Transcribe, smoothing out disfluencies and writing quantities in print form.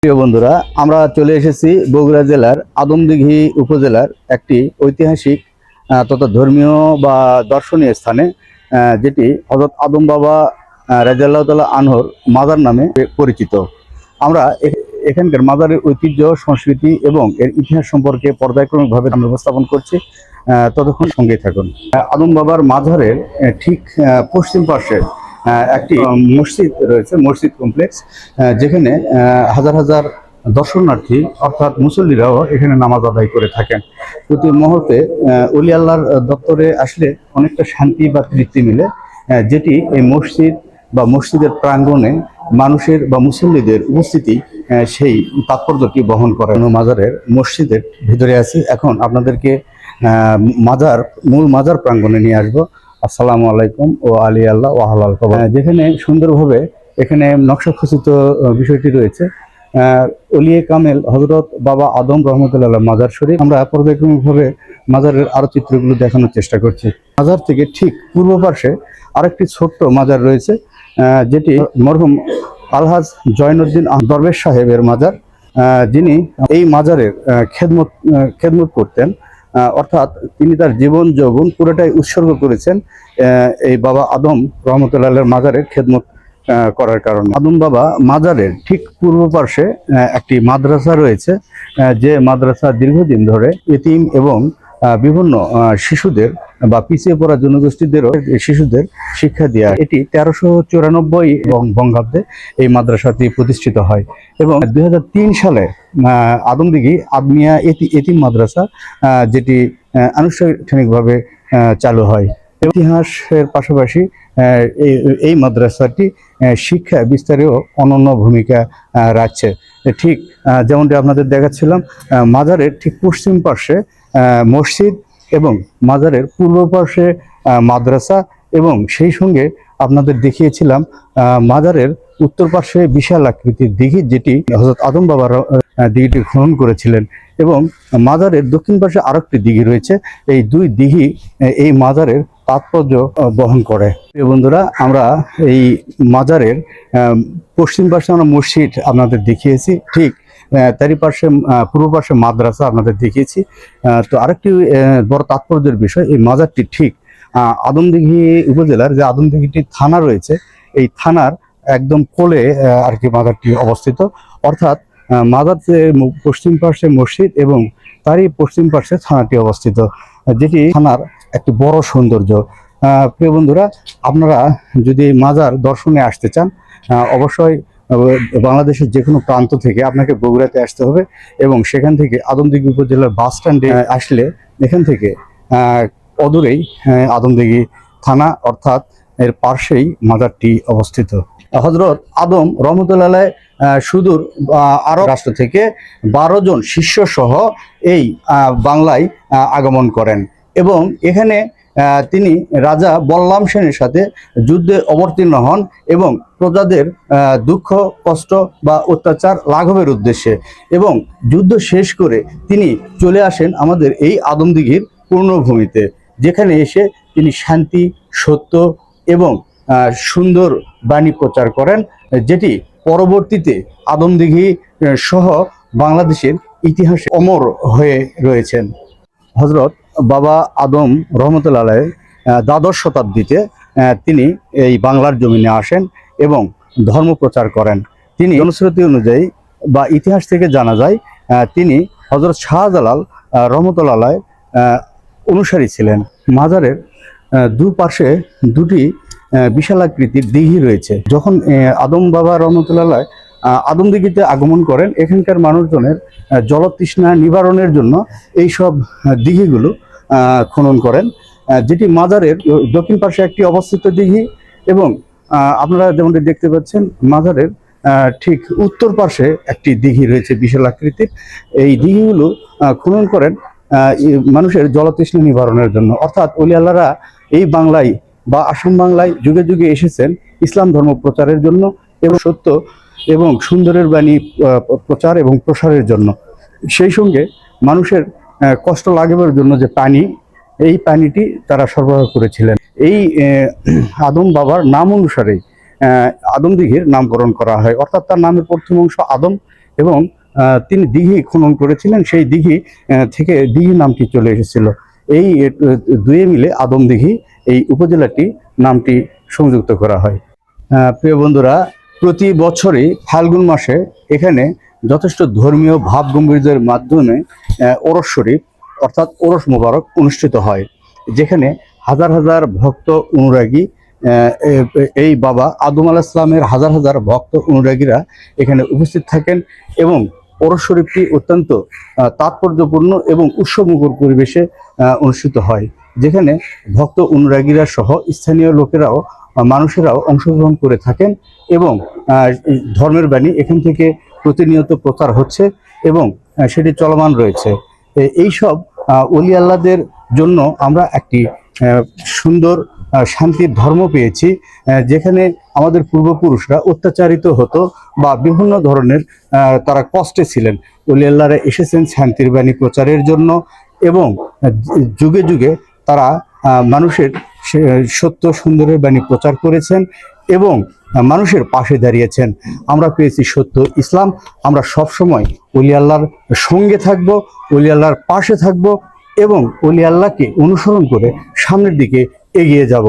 প্রিয় বন্ধুরা, আমরা চলে এসেছি বগুড়া জেলার আদমদীঘি উপজেলার একটি ঐতিহাসিক তথা ধর্মীয় বা দর্শনীয় স্থানে, যেটি হযরত আদম বাবা রাদিয়াল্লাহু তাআলা আনহুর মাজার নামে পরিচিত। আমরা এখানকার মাজারের ঐতিহ্য, সংস্কৃতি এবং এর ইতিহাস সম্পর্কে পর্যায়ক্রমিকভাবে আমরা উপস্থাপন করছি। ততক্ষণ সঙ্গেই থাকুন। আদম বাবার মাজারের ঠিক পশ্চিম পাশে একটি মসজিদ রয়েছে, মসজিদ কমপ্লেক্স, যেখানে হাজার হাজার দর্শনার্থী অর্থাৎ মুসল্লিরাও এখানে নামাজ আদায় করে থাকেন। প্রতি মুহূর্তে অলি আল্লাহর দপ্তরে আসলে অনেকটা শান্তি বা তৃপ্তি মিলে, যেটি এই মসজিদ বা মসজিদের প্রাঙ্গণে মানুষের বা মুসল্লিদের উপস্থিতি সেই তাৎপর্যটি বহন করে। মাজারের মসজিদের ভিতরে আছি, এখন আপনাদেরকে মূল মাজার প্রাঙ্গণে নিয়ে আসবো। আসসালামু আলাইকুম ও আলী আল্লাহ ও হালাল কবর, যেখানে সুন্দরভাবে এখানে নকশা খচিত বিষয়টি রয়েছে। ওলিয়ে কামেল হযরত বাবা আদম রহমতুল্লাহ মাজার শরীফ। আমরা পর্যায়ক্রমিকভাবে মাজারের আরো চিত্রগুলো দেখানোর চেষ্টা করছি। মাজার থেকে ঠিক পূর্ব পাশে আরেকটি ছোট্ট মাজার রয়েছে, যেটি মরহুম আলহাজ জয়নুদ্দিন দরবেশ সাহেবের মাজার, যিনি এই মাজারের খেদমত করতেন। অর্থাৎ তিনি তার জীবন যৌবন পুরোটাই উৎসর্গ করেছেন এই বাবা আদম রহমতুল্লাহের মাজারের খেদমত করার কারণে। আদম বাবা মাজারের ঠিক পূর্ব পার্শ্বে একটি মাদ্রাসা রয়েছে, যে মাদ্রাসা দীর্ঘদিন ধরে এতিম এবং বিভিন্ন শিশুদের বা পিছিয়ে পড়া জনগোষ্ঠীদেরও শিশুদের শিক্ষা দেওয়া। এটি 1394 বঙ্গাব্দে এই মাদ্রাসাটি প্রতিষ্ঠিত হয় এবং 2003 সালে আদমদীঘি আদমিয়া এতিম মাদ্রাসা, যেটি আনুষ্ঠানিকভাবে চালু হয়। ইতিহাসের পাশাপাশি এই মাদ্রাসাটি শিক্ষা বিস্তারেও অনন্য ভূমিকা রাখছে। ঠিক যেমনটি আপনাদের দেখাচ্ছিলাম, মাজারের ঠিক পশ্চিম পার্শ্বে মসজিদ এবং মাজারের পূর্ব পার্শ্বে মাদ্রাসা, এবং সেই সঙ্গে আপনাদের দেখিয়েছিলাম মাজারের উত্তর পার্শ্বে বিশাল আকৃতির দিঘি, যেটি হযরত আদম বাবার দিঘিটি খনন করেছিলেন। এবং মাজারের দক্ষিণ পাশে আরেকটি দিঘি রয়েছে। এই দুই দিঘি এই মাজারের তাৎপর্য বহন করে। প্রিয় বন্ধুরা, আমরা এই মাজারের পশ্চিম পাশে আমরা মসজিদ আপনাদের দেখিয়েছি, ঠিক তারই পাশে পূর্ব পাশে মাদ্রাসা আপনাদের দেখিয়েছি। তো আরেকটি বড় তাৎপর্যের বিষয়, এই মাজারটি ঠিক আদমদীঘি উপজেলার যে আদমদীঘিটি থানা রয়েছে, এই থানার একদম কোলে আর কি মাজারটি অবস্থিত। অর্থাৎ মাজার পশ্চিম পাশে মসজিদ এবং তারই পশ্চিম পাশে থানাটি অবস্থিত, যেটি থানার একটি বড় সৌন্দর্য। প্রিয় বন্ধুরা, আপনারা যদি মাজার দর্শনে আসতে চান, অবশ্যই বাংলাদেশের যে কোনো প্রান্ত থেকে আপনাকে বগুড়াতে আসতে হবে, এবং সেখান থেকে আদমদীঘি উপজেলার বাস স্ট্যান্ডে আসলে এখান থেকে অদূরেই আদমদীঘি থানা, অর্থাৎ এর পাশেই মাজারটি অবস্থিত। হযরত আদম রহমতুল্লাহ সুদূর আরব রাষ্ট্র থেকে 12 জন শিষ্য সহ এই বাংলায় আগমন করেন এবং এখানে তিনি রাজা বল্লাম সেনের সাথে যুদ্ধে অবতীর্ণ হন এবং প্রজাদের দুঃখ কষ্ট বা অত্যাচার লাঘবের উদ্দেশ্যে, এবং যুদ্ধ শেষ করে তিনি চলে আসেন আমাদের এই আদমদীঘির পূর্ণভূমিতে, যেখানে এসে তিনি শান্তি, সত্য এবং সুন্দর বাণী প্রচার করেন, যেটি পরবর্তীতে আদমদীঘি সহ বাংলাদেশের ইতিহাসে অমর হয়ে রয়েছেন। হযরত বাবা আদম রহমতুল্লাহ দ্বাদশ শতাব্দীতে তিনি এই বাংলার জমিনে আসেন এবং ধর্ম প্রচার করেন। তিনি জনশ্রুতি অনুযায়ী বা ইতিহাস থেকে জানা যায়, তিনি হযরত শাহজালাল রহমতুল্লাহ অনুসারী ছিলেন। মাজারের দুপাশে দুটি বিশাল আকৃতির দিঘি রয়েছে। যখন আদম বাবা রহমতুল্লাহ আদমদীঘিতে আগমন করেন, এখানকার মানুষজনের জলতৃষ্ণা নিবারণের জন্য এইসব দিঘিগুলো খনন করেন, যেটি মাজারের দক্ষিণ পাশে একটি অবস্থিত দিঘি, এবং আপনারা যেমনটি দেখতে পাচ্ছেন মাজারের ঠিক উত্তর পাশে একটি দিঘি রয়েছে বিশাল আকৃতির। এই দিঘিগুলো খনন করেন মানুষের জলতৃষ্ণা নিবারণের জন্য। অর্থাৎ ওলি আল্লাহরা এই বাংলায় বা আসাম বাংলায় যুগে যুগে এসেছেন ইসলাম ধর্ম প্রচারের জন্য এবং সত্য এবং সুন্দরের বাণী প্রচার এবং প্রসারের জন্য। সেই সঙ্গে মানুষের কষ্ট লাঘবের জন্য যে পানি, এই পানিটি তারা সরবরাহ করেছিলেন। এই আদম বাবার নাম অনুসারে আদমদীঘির নামকরণ করা হয়, অর্থাৎ তার নামের প্রথম অংশ আদম এবং তিনি দিঘি খনন করেছিলেন, সেই দিঘি থেকে দিঘি নামটি চলে এসেছিল। এই দুয়ে মিলে আদমদিঘি এই উপজেলাটি নামটি সংযুক্ত করা হয়। প্রিয় বন্ধুরা, প্রতি বছরই ফাল্গুন মাসে এখানে যথেষ্ট ধর্মীয় ভাব গম্ভীর্যের মাধ্যমে ওরস শরীফ অর্থাৎ ওরস মোবারক অনুষ্ঠিত হয়, যেখানে হাজার হাজার ভক্ত অনুরাগী এই বাবা আদম আলাইহিস সালামের হাজার হাজার ভক্ত অনুরাগীরা এখানে উপস্থিত থাকেন এবং ওরস শরীফটি অত্যন্ত তাৎপর্যপূর্ণ এবং উৎসবমুখর পরিবেশে অনুষ্ঠিত হয়, যেখানে ভক্ত অনুরাগীরা সহ স্থানীয় লোকেরাও মানুষেরাও অংশগ্রহণ করে থাকেন এবং ধর্মের বাণী এখান থেকে প্রতিনিয়ত প্রচার হচ্ছে এবং সেটি চলমান রয়েছে। এইসব ওলি আল্লাহদের জন্য আমরা একটি সুন্দর শান্তির ধর্ম পেয়েছি, যেখানে আমাদের পূর্বপুরুষরা অত্যাচারিত হতো বা বিভিন্ন ধরনের তারা কষ্টে ছিলেন। ওলি আল্লাহরা এসেছেন শান্তির বাণী প্রচারের জন্য এবং যুগে যুগে তারা মানুষের সত্য সুন্দরের বাণী প্রচার করেছেন এবং মানুষের পাশে দাঁড়িয়েছেন। আমরা পেয়েছি সত্য ইসলাম। আমরা সবসময় ওলি আল্লাহর সঙ্গে থাকব, ওলি আল্লাহর পাশে থাকব এবং ওলি আল্লাহকে অনুসরণ করে সামনের দিকে এগিয়ে যাব।